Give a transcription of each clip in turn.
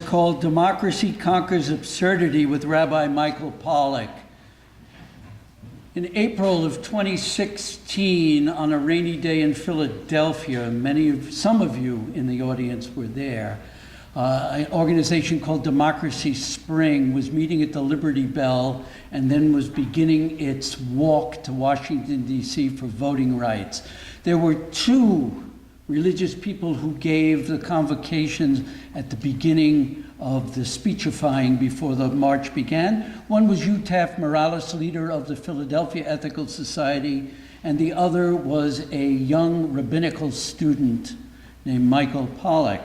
called Democracy Conquers Absurdity with Rabbi Michael Pollack. In April of 2016, on a rainy day in Philadelphia, some of you in the audience were there, an organization called Democracy Spring was meeting at the Liberty Bell and then was beginning its walk to Washington, D.C. for voting rights. There were two religious people who gave the convocations at the beginning of the speechifying before the march began. One was Utaf Morales, leader of the Philadelphia Ethical Society, and the other was a young rabbinical student named Michael Pollack.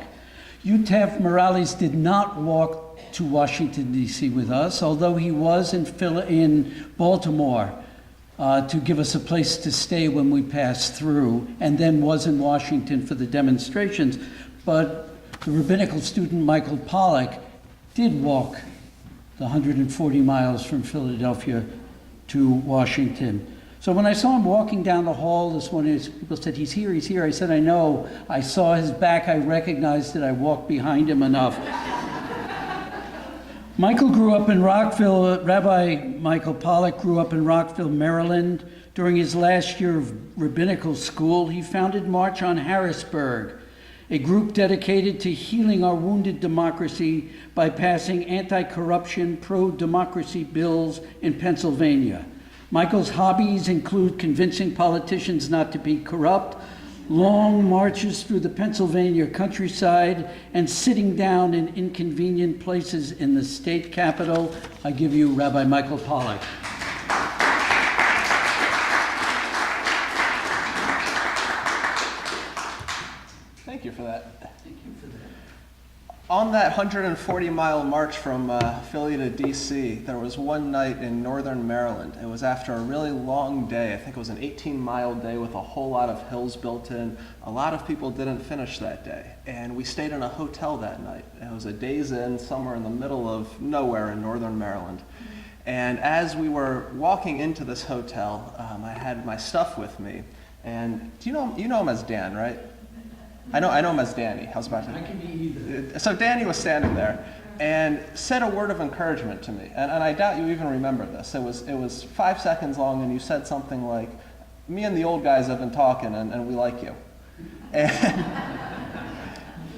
Utaf Morales did not walk to Washington, D.C. with us, although he was in Baltimore to give us a place to stay when we passed through, and then was in Washington for the demonstrations. But the rabbinical student, Michael Pollack, did walk the 140 miles from Philadelphia to Washington. So when I saw him walking down the hall this morning, people said, he's here, he's here. I said, I know. I saw his back. I recognized that I walked behind him enough. Michael grew up in Rockville. Rabbi Michael Pollack grew up in Rockville, Maryland. During his last year of rabbinical school, he founded March on Harrisburg, a group dedicated to healing our wounded democracy by passing anti-corruption, pro-democracy bills in Pennsylvania. Michael's hobbies include convincing politicians not to be corrupt, long marches through the Pennsylvania countryside, and sitting down in inconvenient places in the state capitol. I give you Rabbi Michael Pollack. Thank you for that. Thank you for that. On that 140-mile march from Philly to D.C., there was one night in northern Maryland. It was after a really long day. I think it was an 18-mile day with a whole lot of hills built in. A lot of people didn't finish that day, and we stayed in a hotel that night. It was a Days Inn somewhere in the middle of nowhere in northern Maryland. And as we were walking into this hotel, I had my stuff with me. And you know him as Dan, right? I know him as Danny. How's about that? I can be either. So Danny was standing there and said a word of encouragement to me. And I doubt you even remember this. It was 5 seconds long, and you said something like, me and the old guys have been talking, and we like you. And,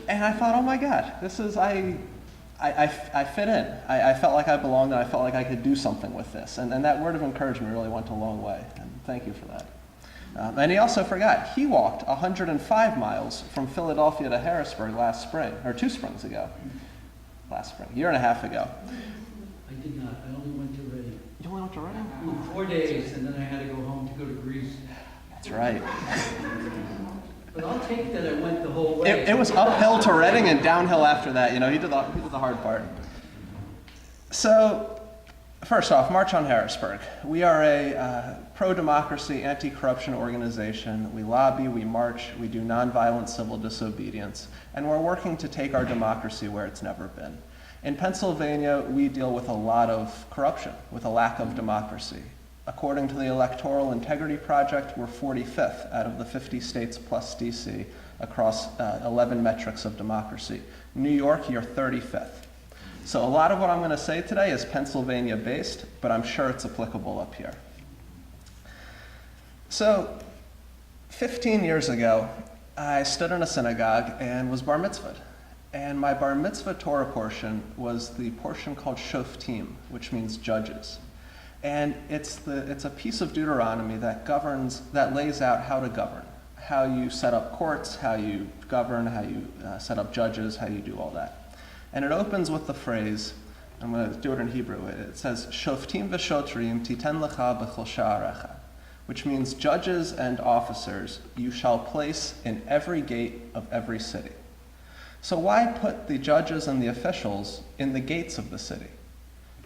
and I thought, oh my God, this is, I fit in. I felt like I belonged, and I felt like I could do something with this. And that word of encouragement really went a long way. And thank you for that. And he also forgot, he walked 105 miles from Philadelphia to Harrisburg last spring, or 2 springs ago. Last spring, a year and a half ago. I did not. I only went to Reading. You only went to Reading? 4 days, and then I had to go home to go to Greece. That's right. But I'll take that I went the whole way. It was uphill to Reading and downhill after that. You know, he did the hard part. So, first off, March on Harrisburg. We are a pro-democracy, anti-corruption organization. We lobby, we march, we do nonviolent civil disobedience, and we're working to take our democracy where it's never been. In Pennsylvania, we deal with a lot of corruption, with a lack of democracy. According to the Electoral Integrity Project, we're 45th out of the 50 states plus DC across 11 metrics of democracy. New York, you're 35th. So a lot of what I'm going to say today is Pennsylvania-based, but I'm sure it's applicable up here. So 15 years ago, I stood in a synagogue and was bar mitzvahed. And my bar mitzvah Torah portion was the portion called shoftim, which means judges. And it's a piece of Deuteronomy that lays out how to govern, how you set up courts, how you govern, how you set up judges, how you do all that. And it opens with the phrase, I'm going to do it in Hebrew, it says, Shoftim v'shotrim titen lecha b'chol sha'arecha, which means judges and officers you shall place in every gate of every city. So why put the judges and the officials in the gates of the city?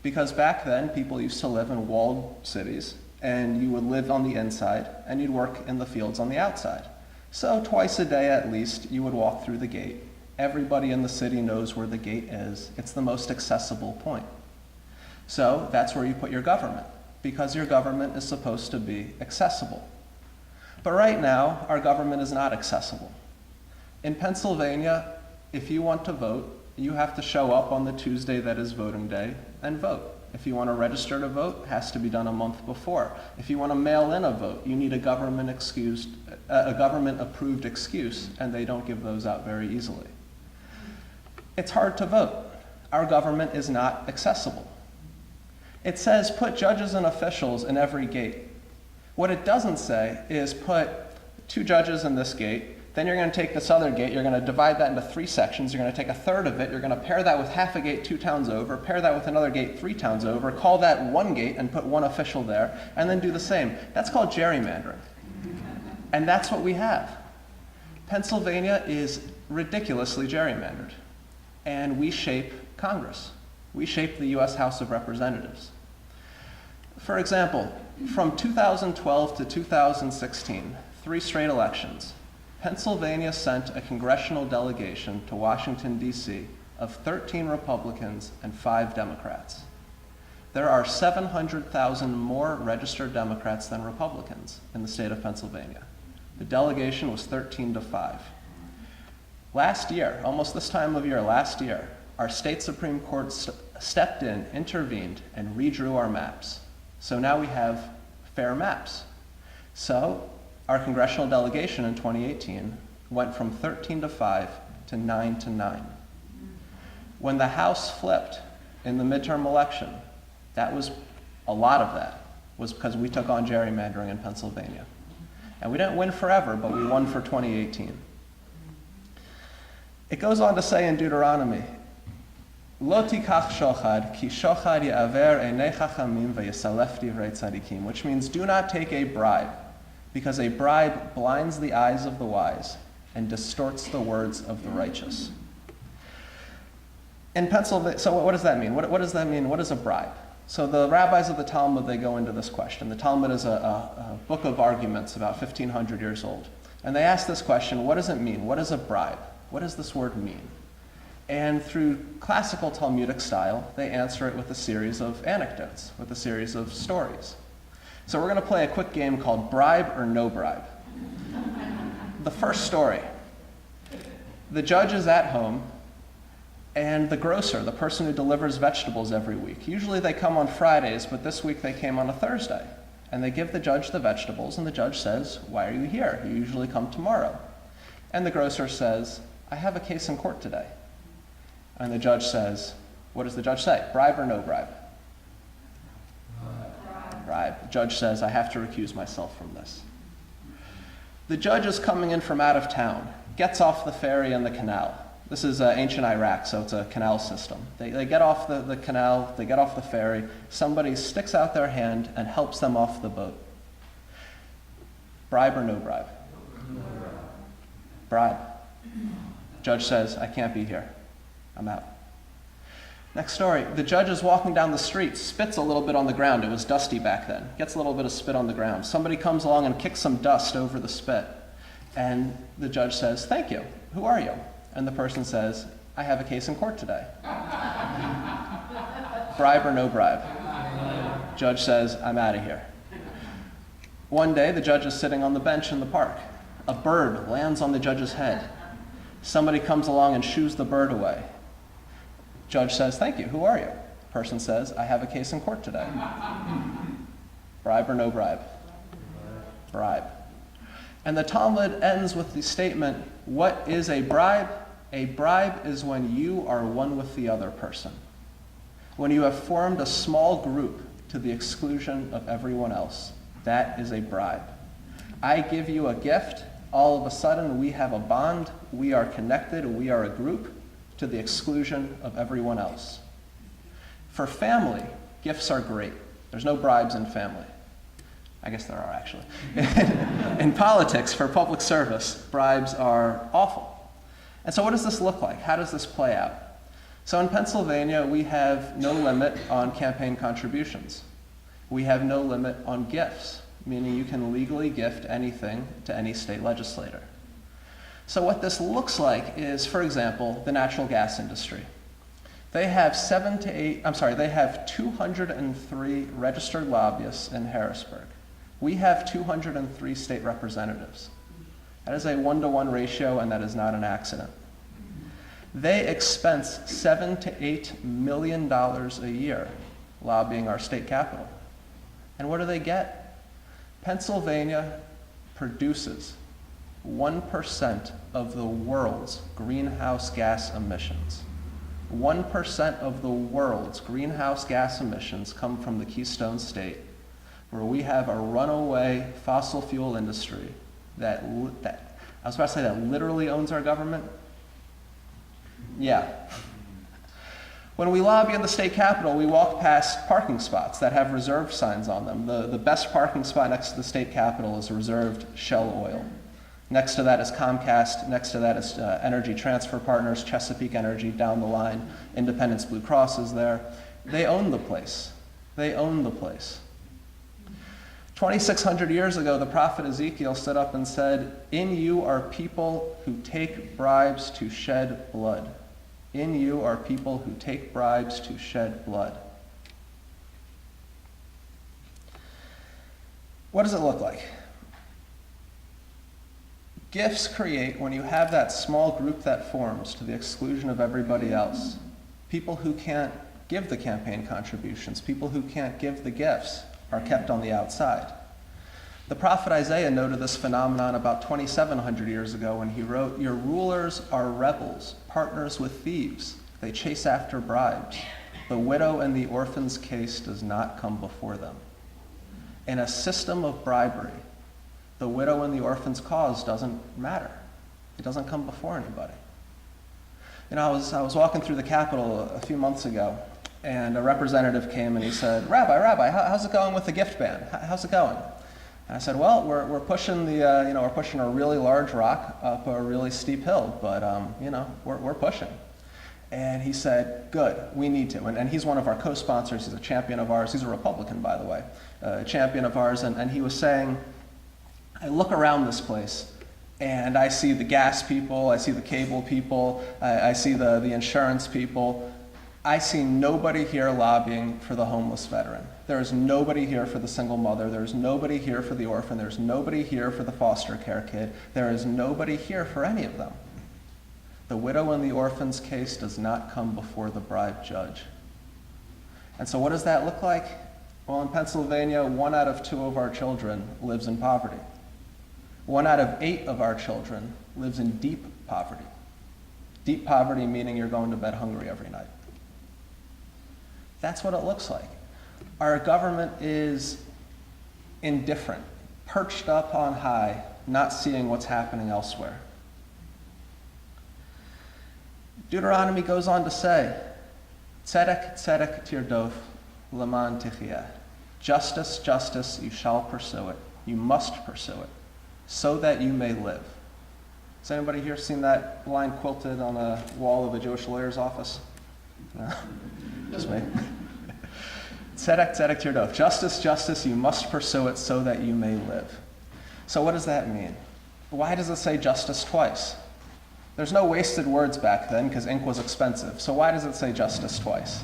Because back then, people used to live in walled cities, and you would live on the inside, and you'd work in the fields on the outside. So twice a day at least, you would walk through the gate. Everybody in the city knows where the gate is. It's the most accessible point. So that's where you put your government, because your government is supposed to be accessible. But right now, our government is not accessible. In Pennsylvania, if you want to vote, You have to show up on the Tuesday that is voting day and vote. If you want to register to vote, it has to be done a month before. If you want to mail in a vote, you need a government approved excuse, and they don't give those out very easily. It's hard to vote. Our government is not accessible. It says put judges and officials in every gate. What it doesn't say is put 2 judges in this gate, then you're going to take this other gate, you're going to divide that into 3 sections, you're going to take a third of it, you're going to pair that with half a gate 2 towns over, pair that with another gate 3 towns over, call that 1 gate and put 1 official there, and then do the same. That's called gerrymandering. And that's what we have. Pennsylvania is ridiculously gerrymandered. And we shape Congress. We shape the US House of Representatives. For example, from 2012 to 2016, 3 straight elections, Pennsylvania sent a congressional delegation to Washington, D.C. of 13 Republicans and 5 Democrats. There are 700,000 more registered Democrats than Republicans in the state of Pennsylvania. The delegation was 13-5. Last year, almost this time of year last year, our state Supreme Court stepped in, intervened, and redrew our maps. So now we have fair maps. So our congressional delegation in 2018 went from 13-5 to 9-9. When the House flipped in the midterm election, that was a lot of that was because we took on gerrymandering in Pennsylvania. And we didn't win forever, but we won for 2018. It goes on to say in Deuteronomy, Lo tikach shochad, ki shochad ya'aver einei chachamim ve'yasalef divrei tzadikim, which means do not take a bribe, because a bribe blinds the eyes of the wise and distorts the words of the righteous. In Pennsylvania, so what does that mean? What does that mean? What is a bribe? So the rabbis of the Talmud, they go into this question. The Talmud is a book of arguments about 1,500 years old. And they ask this question, what does it mean? What is a bribe? What does this word mean? And through classical Talmudic style, they answer it with a series of anecdotes, with a series of stories. So we're going to play a quick game called Bribe or No Bribe. The first story. The judge is at home, and the grocer, the person who delivers vegetables every week, usually they come on Fridays, but this week they came on a Thursday. And they give the judge the vegetables, and the judge says, why are you here? You usually come tomorrow. And the grocer says, I have a case in court today. And the judge says, what does the judge say? Bribe or no bribe? Bribe. The judge says, I have to recuse myself from this. The judge is coming in from out of town, gets off the ferry and the canal. This is ancient Iraq, so it's a canal system. They get off the canal, they get off the ferry, somebody sticks out their hand and helps them off the boat. Bribe or no bribe? Bribe. Judge says, I can't be here. I'm out. Next story. The judge is walking down the street, spits a little bit on the ground. It was dusty back then. Gets a little bit of spit on the ground. Somebody comes along and kicks some dust over the spit. And the judge says, thank you. Who are you? And the person says, I have a case in court today. Bribe or no bribe? Judge says, I'm out of here. One day, the judge is sitting on the bench in the park. A bird lands on the judge's head. Somebody comes along and shoos the bird away. Judge says, thank you. Who are you? Person says, I have a case in court today. Bribe or no bribe? Bribe. And the Talmud ends with the statement, what is a bribe? A bribe is when you are one with the other person. When you have formed a small group to the exclusion of everyone else. That is a bribe. I give you a gift. All of a sudden, we have a bond. We are connected. We are a group to the exclusion of everyone else. For family, gifts are great. There's no bribes in family. I guess there are, actually. In politics, for public service, bribes are awful. And so what does this look like? How does this play out? So in Pennsylvania, we have no limit on campaign contributions. We have no limit on gifts, meaning you can legally gift anything to any state legislator. So what this looks like is, for example, the natural gas industry. They have 203 registered lobbyists in Harrisburg. We have 203 state representatives. That is a 1-to-1 ratio, and that is not an accident. They expense $7 to $8 million a year lobbying our state capital. And what do they get? Pennsylvania produces 1% of the world's greenhouse gas emissions. 1% of the world's greenhouse gas emissions come from the Keystone State, where we have a runaway fossil fuel industry that I was about to say that literally owns our government. Yeah. When we lobby in the state capitol, we walk past parking spots that have reserved signs on them. The best parking spot next to the state capitol is reserved Shell Oil. Next to that is Comcast. Next to that is Energy Transfer Partners, Chesapeake Energy, down the line. Independence Blue Cross is there. They own the place. They own the place. 2,600 years ago, the prophet Ezekiel stood up and said, "In you are people who take bribes to shed blood. In you are people who take bribes to shed blood." What does it look like? Gifts create when you have that small group that forms to the exclusion of everybody else. People who can't give the campaign contributions, people who can't give the gifts, are kept on the outside. The prophet Isaiah noted this phenomenon about 2,700 years ago when he wrote, "Your rulers are rebels, partners with thieves. They chase after bribes. The widow and the orphan's case does not come before them." In a system of bribery, the widow and the orphan's cause doesn't matter. It doesn't come before anybody. You know, I was walking through the Capitol a few months ago, and a representative came and he said, Rabbi, how's it going with the gift ban? How's it going?" And I said, "Well, we're pushing we're pushing a really large rock up a really steep hill, but we're pushing." And he said, "Good, we need to." And he's one of our co-sponsors. He's a champion of ours. He's a Republican, by the way, a champion of ours. And he was saying, "I look around this place, and I see the gas people, I see the cable people, I see the insurance people. I see nobody here lobbying for the homeless veteran. There's nobody here for the single mother. There's nobody here for the orphan. There's nobody here for the foster care kid. There is nobody here for any of them. The widow and the orphan's case does not come before the bribed judge." And so what does that look like? Well, in Pennsylvania, 1 out of 2 of our children lives in poverty. 1 out of 8 of our children lives in deep poverty. Deep poverty meaning you're going to bed hungry every night. That's what it looks like. Our government is indifferent, perched up on high, not seeing what's happening elsewhere. Deuteronomy goes on to say, "Tzedek, tzedek tirdof, leman tichiyeh." Justice, justice, you shall pursue it. You must pursue it, so that you may live. Has anybody here seen that line quilted on a wall of a Jewish lawyer's office? No? Just me. Tzedek, tzedek tirdof. Justice, justice, you must pursue it so that you may live. So what does that mean? Why does it say justice twice? There's no wasted words back then because ink was expensive. So why does it say justice twice?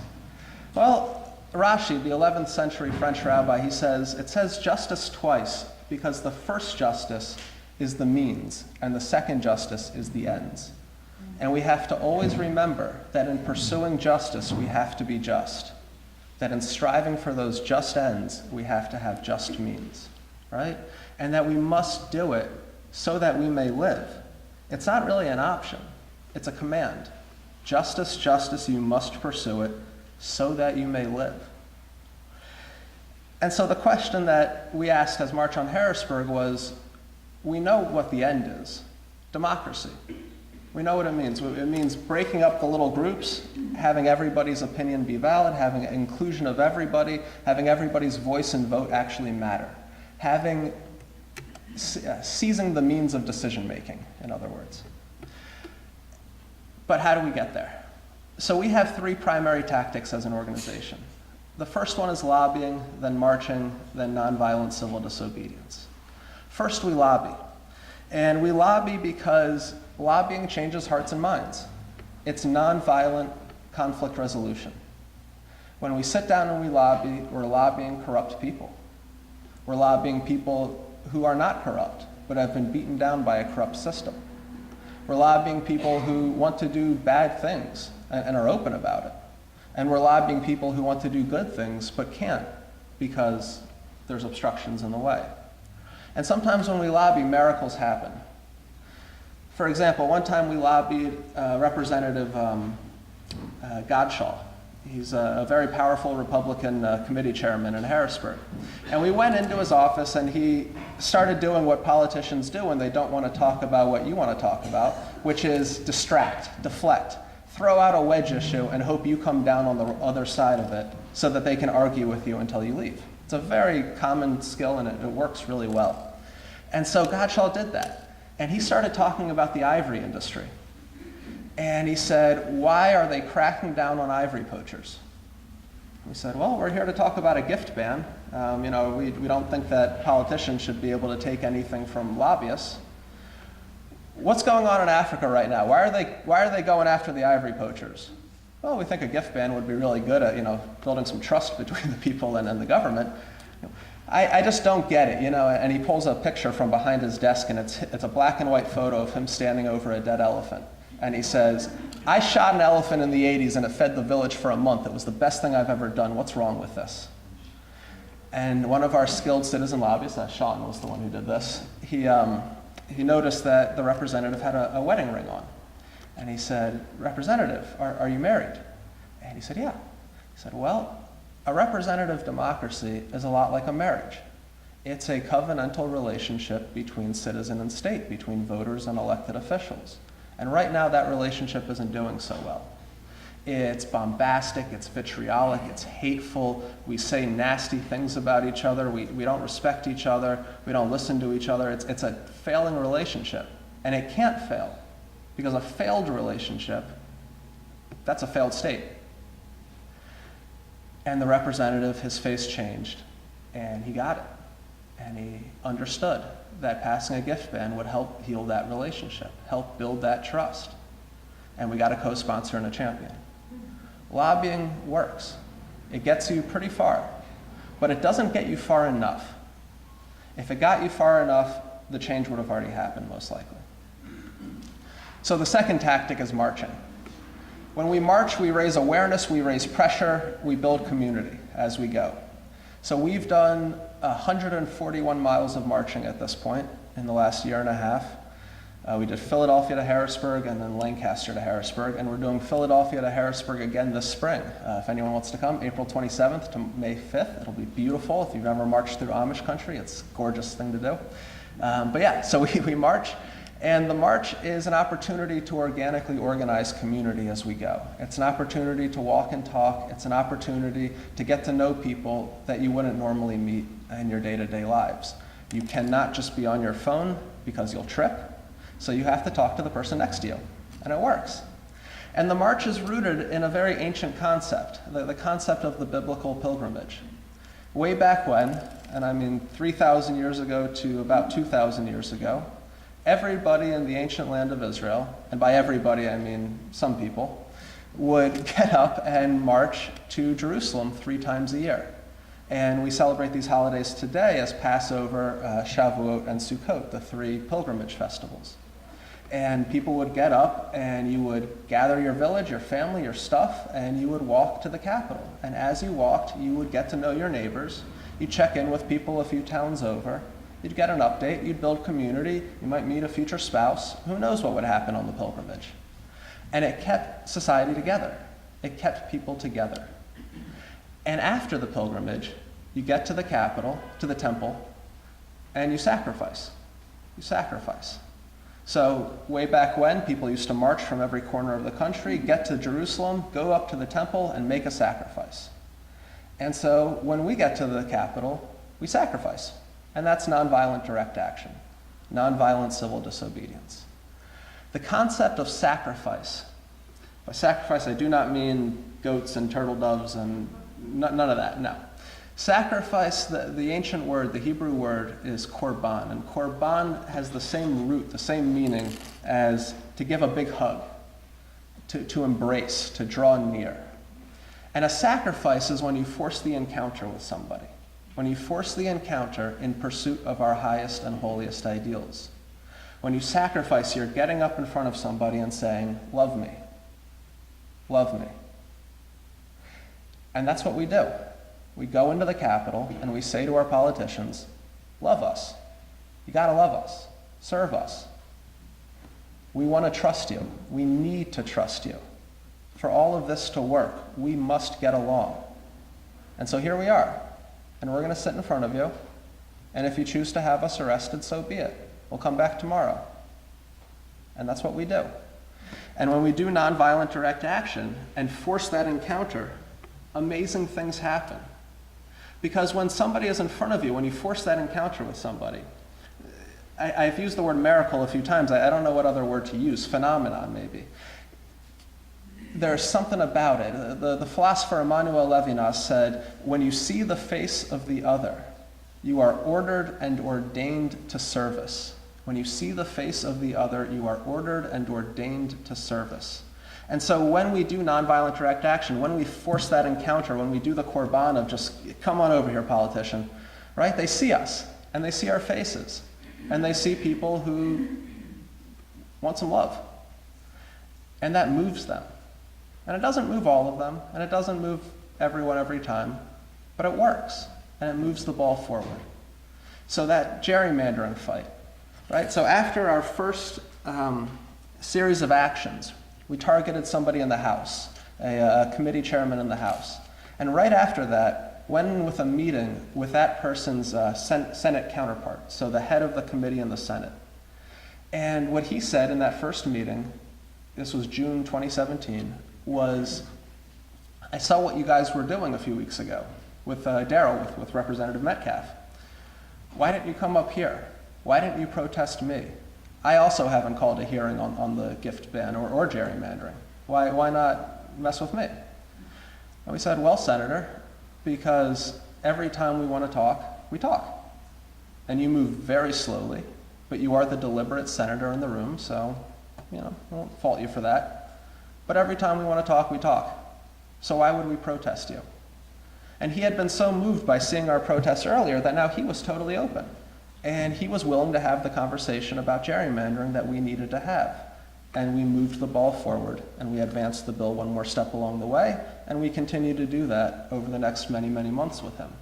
Well, Rashi, the 11th century French rabbi, he says, it says justice twice because the first justice is the means and the second justice is the ends. And we have to always remember that in pursuing justice, we have to be just. That in striving for those just ends, we have to have just means, right? And that we must do it so that we may live. It's not really an option, it's a command. Justice, justice, you must pursue it so that you may live. And so the question that we asked as March on Harrisburg was, we know what the end is, democracy. We know what it means. It means breaking up the little groups, having everybody's opinion be valid, having inclusion of everybody, having everybody's voice and vote actually matter, seizing the means of decision making, in other words. But how do we get there? So we have 3 primary tactics as an organization. The first one is lobbying, then marching, then nonviolent civil disobedience. First, we lobby. And we lobby because lobbying changes hearts and minds. It's nonviolent conflict resolution. When we sit down and we lobby, we're lobbying corrupt people. We're lobbying people who are not corrupt, but have been beaten down by a corrupt system. We're lobbying people who want to do bad things and are open about it. And we're lobbying people who want to do good things but can't because there's obstructions in the way. And sometimes when we lobby, miracles happen. For example, one time we lobbied Representative Godshaw. He's a very powerful Republican committee chairman in Harrisburg. And we went into his office and he started doing what politicians do when they don't want to talk about what you want to talk about, which is distract, deflect, throw out a wedge issue and hope you come down on the other side of it so that they can argue with you until you leave. It's a very common skill and it works really well. And so Godshaw did that. And he started talking about the ivory industry. And he said, why are they cracking down on ivory poachers? We said, well, we're here to talk about a gift ban. We don't think that politicians should be able to take anything from lobbyists. What's going on in Africa right now? Why are they going after the ivory poachers? Well, we think a gift ban would be really good at building some trust between the people and the government. I just don't get it, and he pulls a picture from behind his desk and it's a black and white photo of him standing over a dead elephant. And he says, I shot an elephant in the 80s and it fed the village for a month. It was the best thing I've ever done. What's wrong with this? And one of our skilled citizen lobbyists, Sean was the one who did this, he noticed that the representative had a wedding ring on. And he said, Representative, are you married? And he said, yeah. He said, well, a representative democracy is a lot like a marriage. It's a covenantal relationship between citizen and state, between voters and elected officials. And right now, that relationship isn't doing so well. It's bombastic, it's vitriolic, it's hateful. We say nasty things about each other. We don't respect each other. We don't listen to each other. It's a failing relationship. And it can't fail, because a failed relationship, that's a failed state. And the representative, his face changed, and he got it. And he understood that passing a gift ban would help heal that relationship, help build that trust. And we got a co-sponsor and a champion. Lobbying works. It gets you pretty far, but it doesn't get you far enough. If it got you far enough, the change would have already happened, most likely. So the second tactic is marching. When we march, we raise awareness, we raise pressure, we build community as we go. So we've done 141 miles of marching at this point in the last year and a half. We did Philadelphia to Harrisburg and then Lancaster to Harrisburg, and we're doing Philadelphia to Harrisburg again this spring. If anyone wants to come, April 27th to May 5th. It'll be beautiful. If you've ever marched through Amish country, it's a gorgeous thing to do. But yeah, so we march. And the march is an opportunity to organically organize community as we go. It's an opportunity to walk and talk. It's an opportunity to get to know people that you wouldn't normally meet in your day-to-day lives. You cannot just be on your phone because you'll trip. So you have to talk to the person next to you, and it works. And the march is rooted in a very ancient concept, the concept of the biblical pilgrimage. Way back when, and I mean 3,000 years ago to about 2,000 years ago, everybody in the ancient land of Israel, and by everybody I mean some people, would get up and march to Jerusalem 3 times a year. And we celebrate these holidays today as Passover, Shavuot, and Sukkot, the 3 pilgrimage festivals. And people would get up and you would gather your village, your family, your stuff, and you would walk to the capital. And as you walked, you would get to know your neighbors. You'd check in with people a few towns over. You'd get an update, you'd build community, you might meet a future spouse. Who knows what would happen on the pilgrimage? And it kept society together. It kept people together. And after the pilgrimage, you get to the capital, to the temple, and you sacrifice. You sacrifice. So way back when, people used to march from every corner of the country, get to Jerusalem, go up to the temple, and make a sacrifice. And so when we get to the capital, we sacrifice. And that's nonviolent direct action, nonviolent civil disobedience. The concept of sacrifice, by sacrifice I do not mean goats and turtle doves and none of that, no. Sacrifice, the ancient word, the Hebrew word is korban, and korban has the same root, the same meaning as to give a big hug, to embrace, to draw near. And a sacrifice is when you force the encounter with somebody. When you force the encounter in pursuit of our highest and holiest ideals. When you sacrifice, you're getting up in front of somebody and saying, love me. Love me. And that's what we do. We go into the Capitol and we say to our politicians, love us. You gotta love us. Serve us. We want to trust you. We need to trust you. For all of this to work, we must get along. And so here we are. And we're going to sit in front of you. And if you choose to have us arrested, so be it. We'll come back tomorrow. And that's what we do. And when we do nonviolent direct action and force that encounter, amazing things happen. Because when somebody is in front of you, when you force that encounter with somebody, I've used the word miracle a few times. I don't know what other word to use. Phenomenon, maybe. There's something about it. The philosopher Emmanuel Levinas said, when you see the face of the other, you are ordered and ordained to service. When you see the face of the other, you are ordered and ordained to service. And so when we do nonviolent direct action, when we force that encounter, when we do the korban of just, come on over here, politician, right? They see us, and they see our faces. And they see people who want some love. And that moves them. And it doesn't move all of them, and it doesn't move everyone every time, but it works, and it moves the ball forward. So that gerrymandering fight, right? So after our first series of actions, we targeted somebody in the House, a committee chairman in the House. And right after that, went in with a meeting with that person's Senate counterpart, so the head of the committee in the Senate. And what he said in that first meeting, this was June 2017, was, I saw what you guys were doing a few weeks ago with Darrell, with Representative Metcalf. Why didn't you come up here? Why didn't you protest me? I also haven't called a hearing on the gift ban or gerrymandering. Why not mess with me? And we said, well, Senator, because every time we want to talk, we talk. And you move very slowly, but you are the deliberate senator in the room, so, I won't fault you for that. But every time we want to talk, we talk. So why would we protest you? And he had been so moved by seeing our protests earlier that now he was totally open. And he was willing to have the conversation about gerrymandering that we needed to have. And we moved the ball forward, and we advanced the bill one more step along the way, and we continue to do that over the next many, many months with him.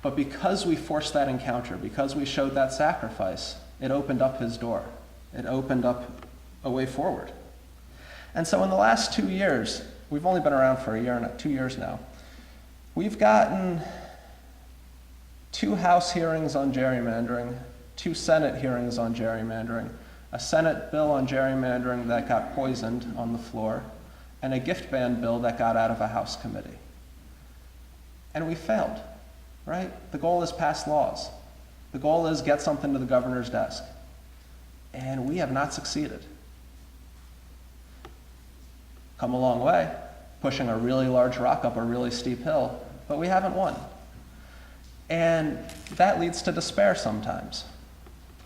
But because we forced that encounter, because we showed that sacrifice, it opened up his door. It opened up a way forward. And so in the last 2 years, we've only been around for 2 years now, we've gotten 2 House hearings on gerrymandering, 2 Senate hearings on gerrymandering, a Senate bill on gerrymandering that got poisoned on the floor, and a gift ban bill that got out of a House committee. And we failed, right? The goal is pass laws. The goal is get something to the governor's desk. And we have not succeeded. Come a long way, pushing a really large rock up a really steep hill, but we haven't won. And that leads to despair sometimes.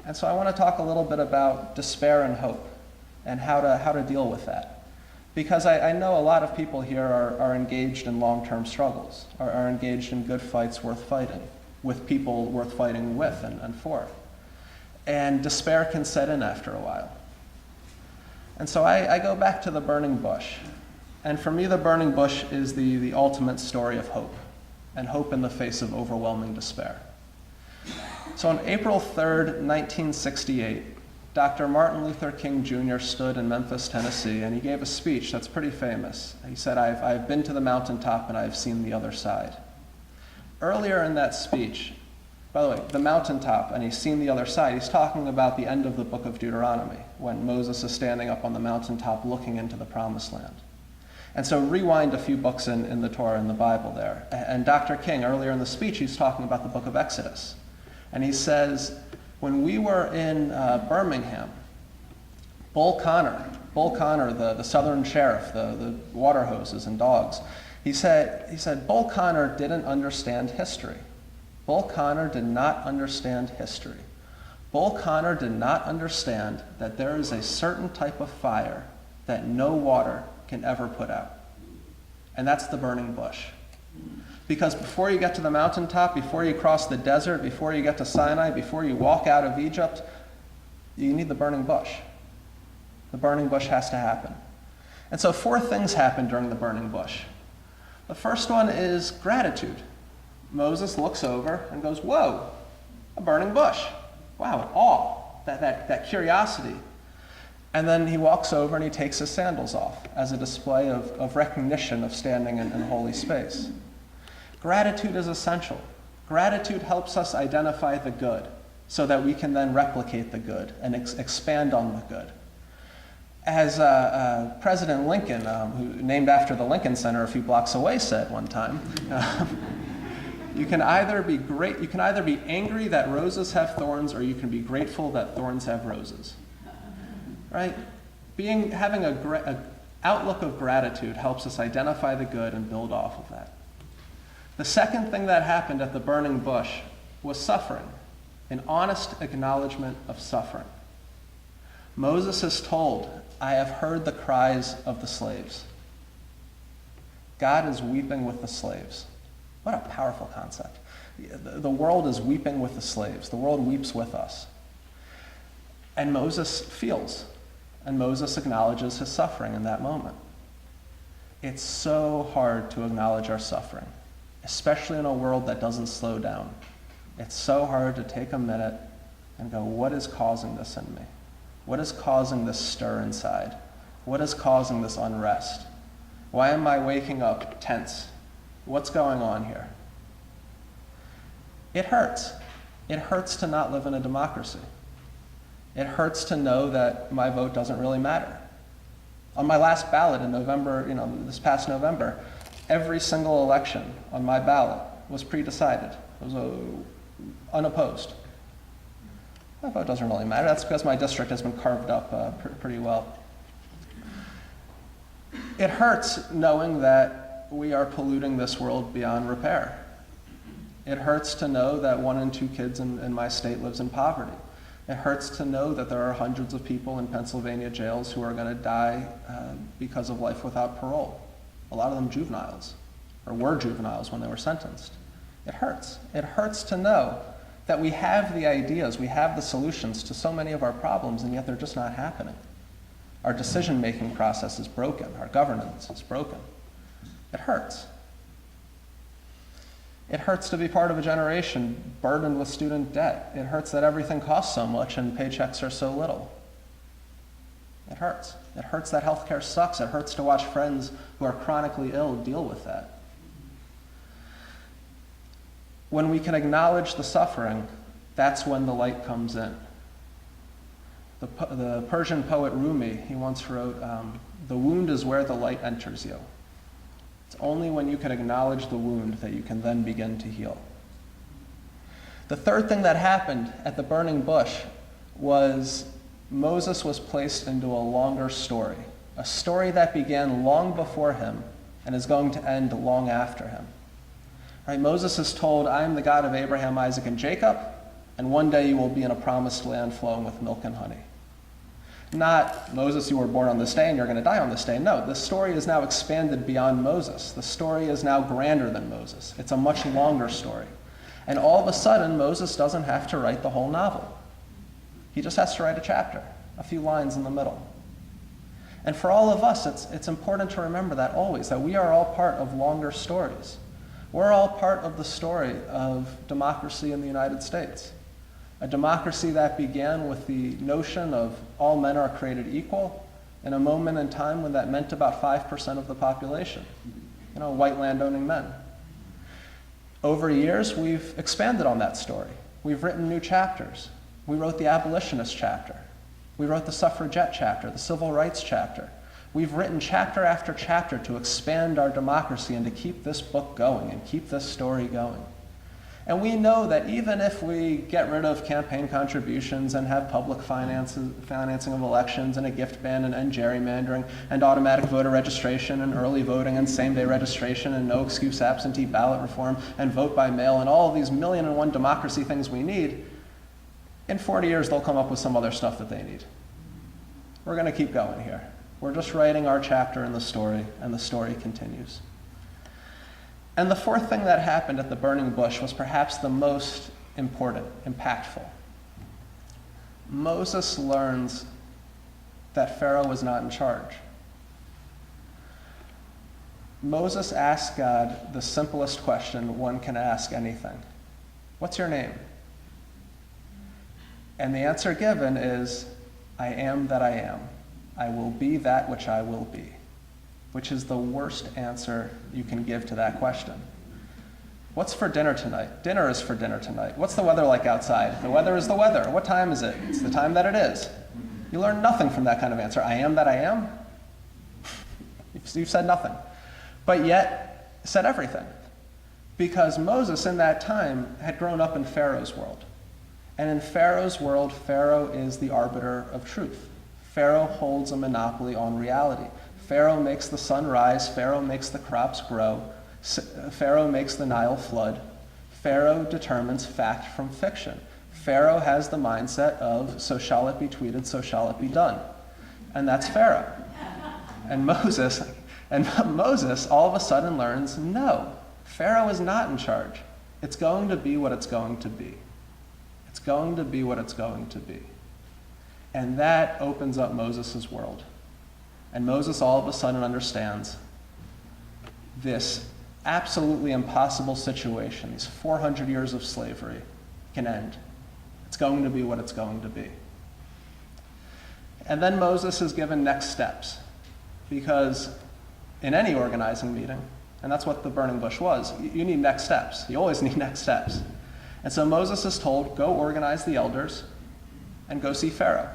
And so I want to talk a little bit about despair and hope and how to deal with that. Because I know a lot of people here are engaged in long-term struggles, are engaged in good fights worth fighting, with people worth fighting with and for. And despair can set in after a while. And so I go back to the burning bush. And for me, the burning bush is the ultimate story of hope, and hope in the face of overwhelming despair. So on April 3rd, 1968, Dr. Martin Luther King Jr. stood in Memphis, Tennessee, and he gave a speech that's pretty famous. He said, I've been to the mountaintop and I've seen the other side. Earlier in that speech, by the way, the mountaintop and he's seen the other side, he's talking about the end of the book of Deuteronomy, when Moses is standing up on the mountaintop looking into the promised land. And so rewind a few books in the Torah and the Bible there. And Dr. King, earlier in the speech, he's talking about the book of Exodus. And he says, when we were in Birmingham, Bull Connor, the southern sheriff, the water hoses and dogs, he said, Bull Connor didn't understand history. Bull Connor did not understand history. Bull Connor did not understand that there is a certain type of fire that no water can ever put out. And that's the burning bush. Because before you get to the mountaintop, before you cross the desert, before you get to Sinai, before you walk out of Egypt, You need the burning bush. The burning bush has to happen. And so 4 things happen during the burning bush. The first one is gratitude. Moses looks over and goes, whoa, a burning bush. Wow, awe, that curiosity. And then he walks over and he takes his sandals off as a display of recognition of standing in holy space. Gratitude is essential. Gratitude helps us identify the good so that we can then replicate the good and expand on the good. As President Lincoln, who named after the Lincoln Center a few blocks away, said one time, you can either be angry that roses have thorns, or you can be grateful that thorns have roses. Right? Having an outlook of gratitude helps us identify the good and build off of that. The second thing that happened at the burning bush was suffering, an honest acknowledgement of suffering. Moses is told, I have heard the cries of the slaves. God is weeping with the slaves. What a powerful concept. The world is weeping with the slaves. The world weeps with us. And Moses feels, and Moses acknowledges his suffering in that moment. It's so hard to acknowledge our suffering, especially in a world that doesn't slow down. It's so hard to take a minute and go, what is causing this in me? What is causing this stir inside? What is causing this unrest? Why am I waking up tense? What's going on here? It hurts. It hurts to not live in a democracy. It hurts to know that my vote doesn't really matter. On my last ballot in November, this past November, every single election on my ballot was pre-decided. It was unopposed. My vote doesn't really matter. That's because my district has been carved up pretty well. It hurts knowing that we are polluting this world beyond repair. It hurts to know that 1 in 2 kids in my state lives in poverty. It hurts to know that there are hundreds of people in Pennsylvania jails who are going to die because of life without parole. A lot of them juveniles, or were juveniles when they were sentenced. It hurts. It hurts to know that we have the ideas, we have the solutions to so many of our problems, and yet they're just not happening. Our decision-making process is broken. Our governance is broken. It hurts. It hurts to be part of a generation burdened with student debt. It hurts that everything costs so much and paychecks are so little. It hurts. It hurts that healthcare sucks. It hurts to watch friends who are chronically ill deal with that. When we can acknowledge the suffering, that's when the light comes in. The Persian poet Rumi, he once wrote, the wound is where the light enters you. It's only when you can acknowledge the wound that you can then begin to heal. The third thing that happened at the burning bush was Moses was placed into a longer story, a story that began long before him and is going to end long after him. Right? Moses is told, I am the God of Abraham, Isaac, and Jacob, and one day you will be in a promised land flowing with milk and honey. Not, Moses, you were born on this day and you're going to die on this day. No, the story is now expanded beyond Moses. The story is now grander than Moses. It's a much longer story. And all of a sudden, Moses doesn't have to write the whole novel. He just has to write a chapter, a few lines in the middle. And for all of us, it's important to remember that always, that we are all part of longer stories. We're all part of the story of democracy in the United States. A democracy that began with the notion of all men are created equal in a moment in time when that meant about 5% of the population, white landowning men. Over years, we've expanded on that story. We've written new chapters. We wrote the abolitionist chapter. We wrote the suffragette chapter, the civil rights chapter. We've written chapter after chapter to expand our democracy and to keep this book going and keep this story going. And we know that even if we get rid of campaign contributions and have public financing of elections and a gift ban and end gerrymandering and automatic voter registration and early voting and same-day registration and no excuse absentee ballot reform and vote by mail and all of these 1,000,001 democracy things we need, in 40 years they'll come up with some other stuff that they need. We're going to keep going here. We're just writing our chapter in the story, and the story continues. And the fourth thing that happened at the burning bush was perhaps the most important, impactful. Moses learns that Pharaoh was not in charge. Moses asked God the simplest question one can ask anything. What's your name? And the answer given is, I am that I am. I will be that which I will be, which is the worst answer you can give to that question. What's for dinner tonight? Dinner is for dinner tonight. What's the weather like outside? The weather is the weather. What time is it? It's the time that it is. You learn nothing from that kind of answer. I am that I am? You've said nothing. But yet, said everything. Because Moses in that time had grown up in Pharaoh's world. And in Pharaoh's world, Pharaoh is the arbiter of truth. Pharaoh holds a monopoly on reality. Pharaoh makes the sun rise. Pharaoh makes the crops grow. Pharaoh makes the Nile flood. Pharaoh determines fact from fiction. Pharaoh has the mindset of, so shall it be tweeted, so shall it be done. And that's Pharaoh. And Moses all of a sudden learns, no, Pharaoh is not in charge. It's going to be what it's going to be. It's going to be what it's going to be. And that opens up Moses' world. And Moses all of a sudden understands this absolutely impossible situation, these 400 years of slavery, can end. It's going to be what it's going to be. And then Moses is given next steps, because in any organizing meeting, and that's what the burning bush was, you need next steps. You always need next steps. And so Moses is told, go organize the elders and go see Pharaoh.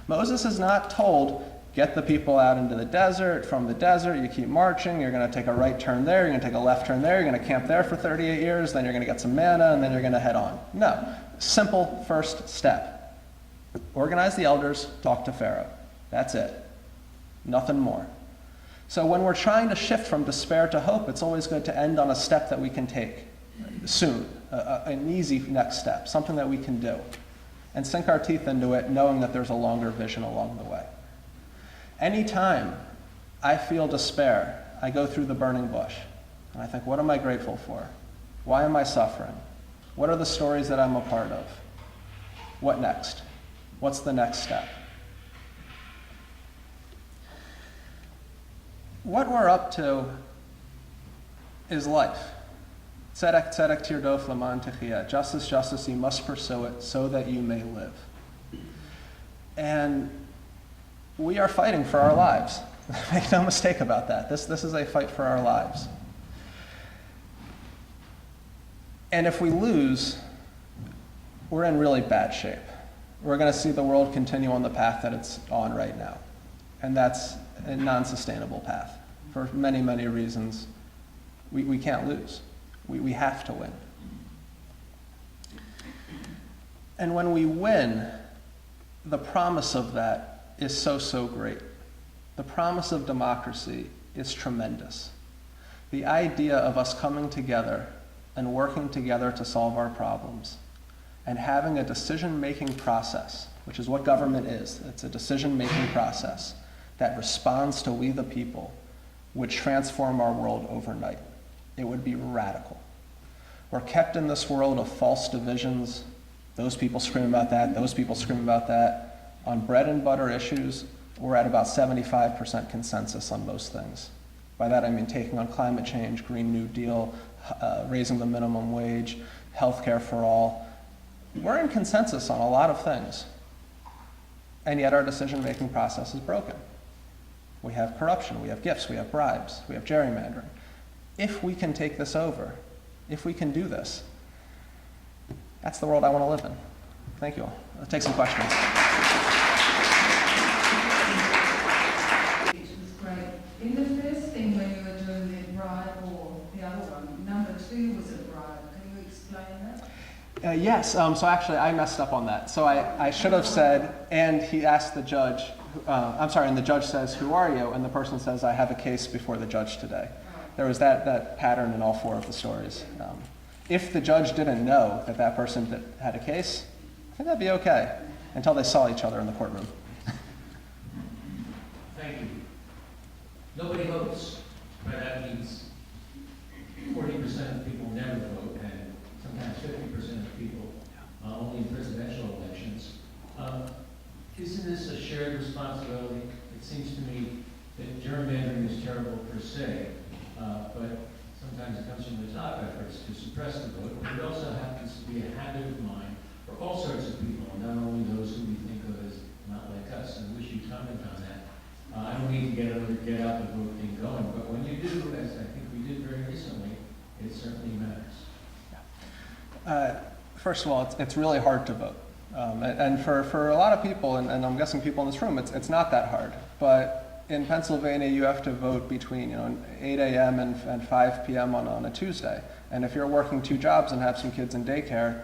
Moses is not told, get the people out into the desert. From the desert, you keep marching. You're going to take a right turn there. You're going to take a left turn there. You're going to camp there for 38 years. Then you're going to get some manna, and then you're going to head on. No. Simple first step. Organize the elders, talk to Pharaoh. That's it. Nothing more. So when we're trying to shift from despair to hope, it's always good to end on a step that we can take soon, an easy next step, something that we can do, and sink our teeth into it knowing that there's a longer vision along the way. Anytime I feel despair, I go through the burning bush, and I think, what am I grateful for? Why am I suffering? What are the stories that I'm a part of? What next? What's the next step? What we're up to is life. Tzedek, tzedek tirdof leman techiyah. Justice, justice, you must pursue it so that you may live. And we are fighting for our lives. Make no mistake about that. This is a fight for our lives. And if we lose, we're in really bad shape. We're going to see the world continue on the path that it's on right now. And that's a non-sustainable path. For many, many reasons, we can't lose. We have to win. And when we win, the promise of that is so, so great. The promise of democracy is tremendous. The idea of us coming together and working together to solve our problems and having a decision-making process, which is what government is. It's a decision-making process that responds to we the people, would transform our world overnight. It would be radical. We're kept in this world of false divisions. Those people scream about that, those people scream about that. On bread and butter issues, we're at about 75% consensus on most things. By that I mean taking on climate change, Green New Deal, raising the minimum wage, healthcare for all. We're in consensus on a lot of things. And yet our decision-making process is broken. We have corruption, we have gifts, we have bribes, we have gerrymandering. If we can take this over, if we can do this, that's the world I want to live in. Thank you all. Let's take some questions. Which was great. In the first thing when you were doing the bribe or the other one, number 2 was a bribe. Can you explain that? Yes, so actually I messed up on that. So I should have said, and he asked the judge, and the judge says, who are you? And the person says, I have a case before the judge today. There was that pattern in all 4 of the stories. If the judge didn't know that person had a case, I think that'd be okay, until they saw each other in the courtroom. Thank you. Nobody votes, but that means 40% of people never vote, and sometimes 50% of people only in presidential elections. se, but sometimes it comes from the top efforts to suppress the vote. But it also happens to be a habit of mind for all sorts of people, not only those who we think of as not like us. And I wish you'd comment on that. I don't need to get out the vote thing going, but when you do, as I think we did very recently, it certainly matters. First of all, it's really hard to vote. And for a lot of people, and I'm guessing people in this room, it's not that hard. But in Pennsylvania, you have to vote between 8 a.m. and 5 p.m. on a Tuesday. And if you're working 2 jobs and have some kids in daycare,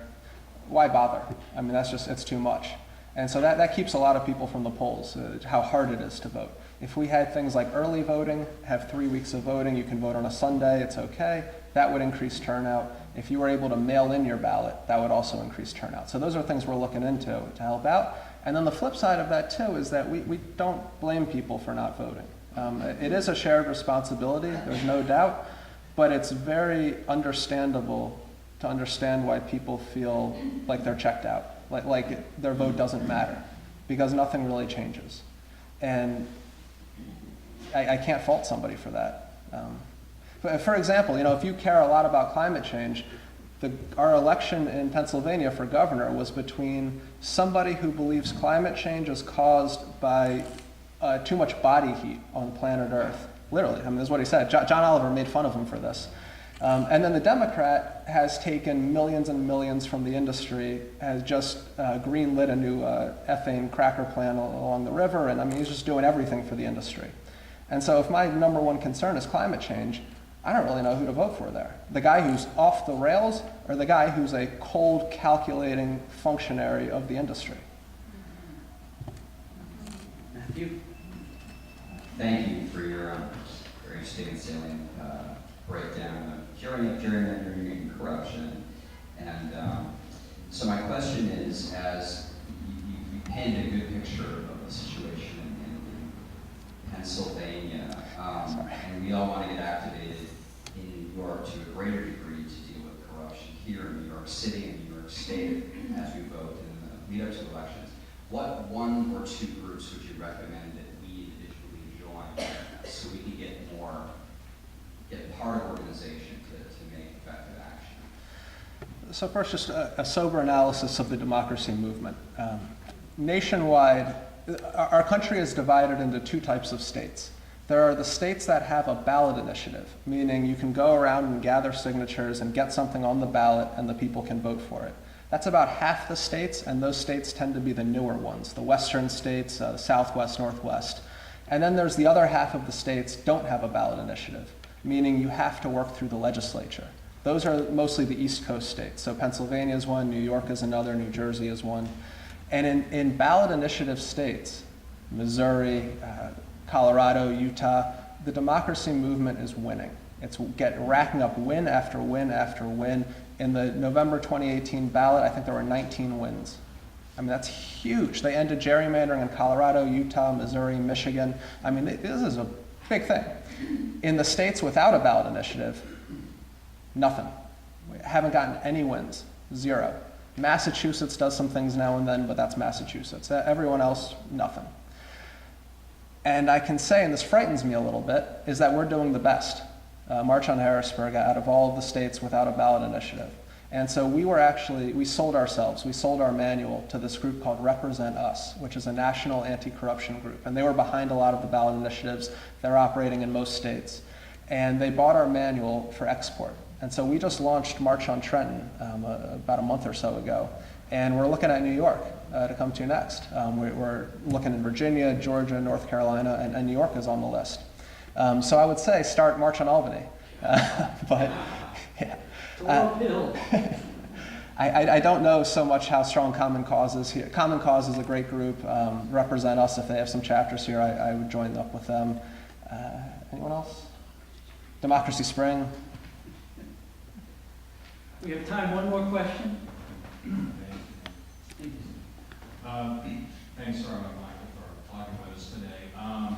why bother? I mean, it's too much. And so that keeps a lot of people from the polls, how hard it is to vote. If we had things like early voting, have 3 weeks of voting, you can vote on a Sunday, it's okay, that would increase turnout. If you were able to mail in your ballot, that would also increase turnout. So those are things we're looking into to help out. And then the flip side of that too is that we don't blame people for not voting. It is a shared responsibility, there's no doubt, but it's very understandable to understand why people feel like they're checked out, like their vote doesn't matter, because nothing really changes. And I can't fault somebody for that. For example, if you care a lot about climate change, our election in Pennsylvania for governor was between somebody who believes climate change is caused by too much body heat on planet Earth. Literally, I mean, that's what he said. John Oliver made fun of him for this. And then the Democrat has taken millions and millions from the industry, has just greenlit a new ethane cracker plant along the river, and I mean, he's just doing everything for the industry. And so if my number one concern is climate change, I don't really know who to vote for there. The guy who's off the rails or the guy who's a cold, calculating functionary of the industry? Matthew? Thank you for your very interesting and salient breakdown of gerrymandering and corruption. And so my question is, as you painted a good picture of the situation in Pennsylvania, and we all want to get activated in New York to a greater degree to deal with corruption here in New York City and New York State as we vote in the lead up to elections. What 1 or 2 groups would you recommend that we individually join so we can get part of organization to make effective action? So first, just a sober analysis of the democracy movement. Nationwide, our country is divided into 2 types of states. There are the states that have a ballot initiative, meaning you can go around and gather signatures and get something on the ballot and the people can vote for it. That's about half the states, and those states tend to be the newer ones, the western states, Southwest, Northwest. And then there's the other half of the states don't have a ballot initiative, meaning you have to work through the legislature. Those are mostly the East Coast states. So Pennsylvania is one, New York is another, New Jersey is one. And in ballot initiative states, Missouri, Colorado, Utah, the democracy movement is winning. It's racking up win after win after win. In the November 2018 ballot, I think there were 19 wins. I mean, that's huge. They ended gerrymandering in Colorado, Utah, Missouri, Michigan. I mean, this is a big thing. In the states without a ballot initiative, nothing. We haven't gotten any wins, 0. Massachusetts does some things now and then, but that's Massachusetts. Everyone else, nothing. And I can say, and this frightens me a little bit, is that we're doing the best. March on Harrisburg out of all of the states without a ballot initiative. And so we sold ourselves, we sold our manual to this group called Represent Us, which is a national anti-corruption group. And they were behind a lot of the ballot initiatives. They're operating in most states. And they bought our manual for export. And so we just launched March on Trenton about a month or so ago. And we're looking at New York to come to next. We're looking in Virginia, Georgia, North Carolina, and New York is on the list. So I would say start March on Albany. But yeah. It's a long hill. I don't know so much how strong Common Cause is here. Common Cause is a great group. Represent Us, if they have some chapters here, I would join up with them. Anyone else? Democracy Spring. We have time, one more question. Thanks, Rabbi Michael, for talking with us today. I'm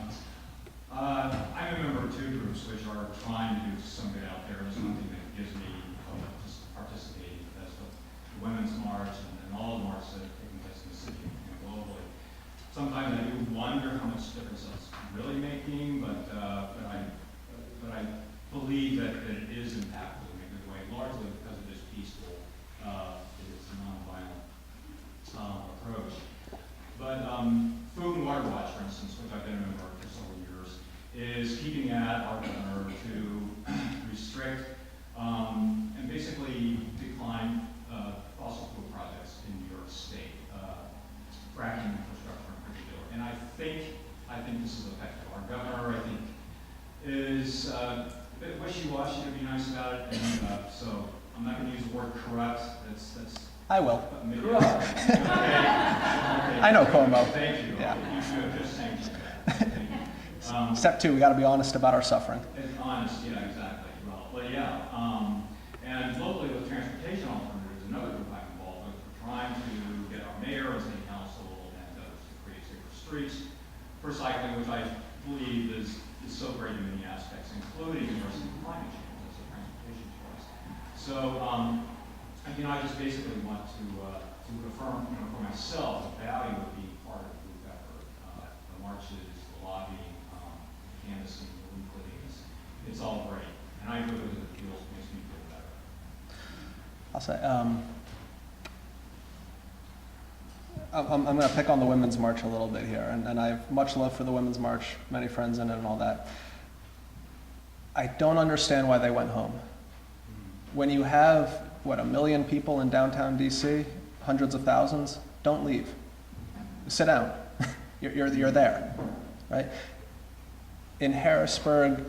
a member of 2 groups which are trying to do some good out there. There's something that gives me hope just participating. That's the Women's March and all the marches that are taking place in the city and globally. Sometimes I do wonder how much difference that's really making, but impactful in a good way, largely because it is peaceful, it's a nonviolent approach. But Food and Water Watch, for instance, which I've been a member of for several years, is keeping at our governor to restrict and basically decline fossil fuel projects in New York State, fracking infrastructure in particular. And I think this is effective. Our governor, I think, is a bit wishy-washy, to be nice about it, and so I'm not going to use the word corrupt. That's I will. maybe okay. I know Cuomo. Thank you. Yeah. You should have just sanctioned that. Thank you. Step 2, we got to be honest about our suffering. It's honest, yeah, exactly. Well, yeah. And locally with transportation alternatives, another group I'm involved with, we're trying to get our mayor and city council and others to create safer streets for cycling, which I believe is so great in many aspects, including addressing climate change as a transportation choice. So, I just basically want to affirm, for myself, the value of being part of the group effort. The marches, the lobbying, the canvassing, the leafleting, it's all great. And I do it because it makes me feel better. I'll say, I'm going to pick on the Women's March a little bit here, and I have much love for the Women's March, many friends in it and all that. I don't understand why they went home. When you have, 1 million people in downtown DC, hundreds of thousands, don't leave. Sit down. You're there, right? In Harrisburg,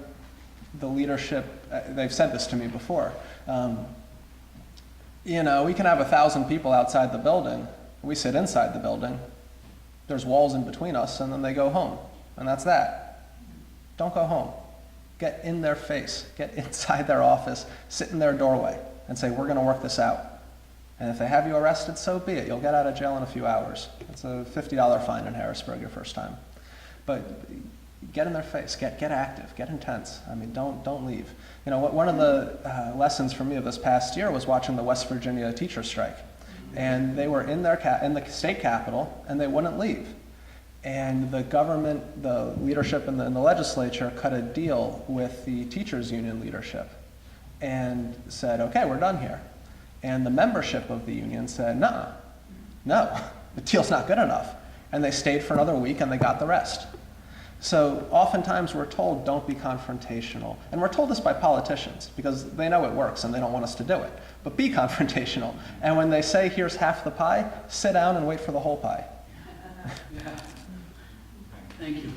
the leadership, they've said this to me before, we can have 1,000 people outside the building. We sit inside the building. There's walls in between us, and then they go home. And that's that. Don't go home. Get in their face. Get inside their office. Sit in their doorway and say, we're going to work this out. And if they have you arrested, so be it. You'll get out of jail in a few hours. It's a $50 fine in Harrisburg your first time. But get in their face. Get active. Get intense. Don't leave. One of the lessons for me of this past year was watching the West Virginia teacher strike. And they were in the state capitol, and they wouldn't leave. And the government, the leadership in the legislature cut a deal with the teachers union leadership and said, okay, we're done here. And the membership of the union said, no, the deal's not good enough. And they stayed for another week, and they got the rest. So oftentimes we're told, don't be confrontational. And we're told this by politicians because they know it works and they don't want us to do it. But be confrontational. And when they say, here's half the pie, sit down and wait for the whole pie. Thank you.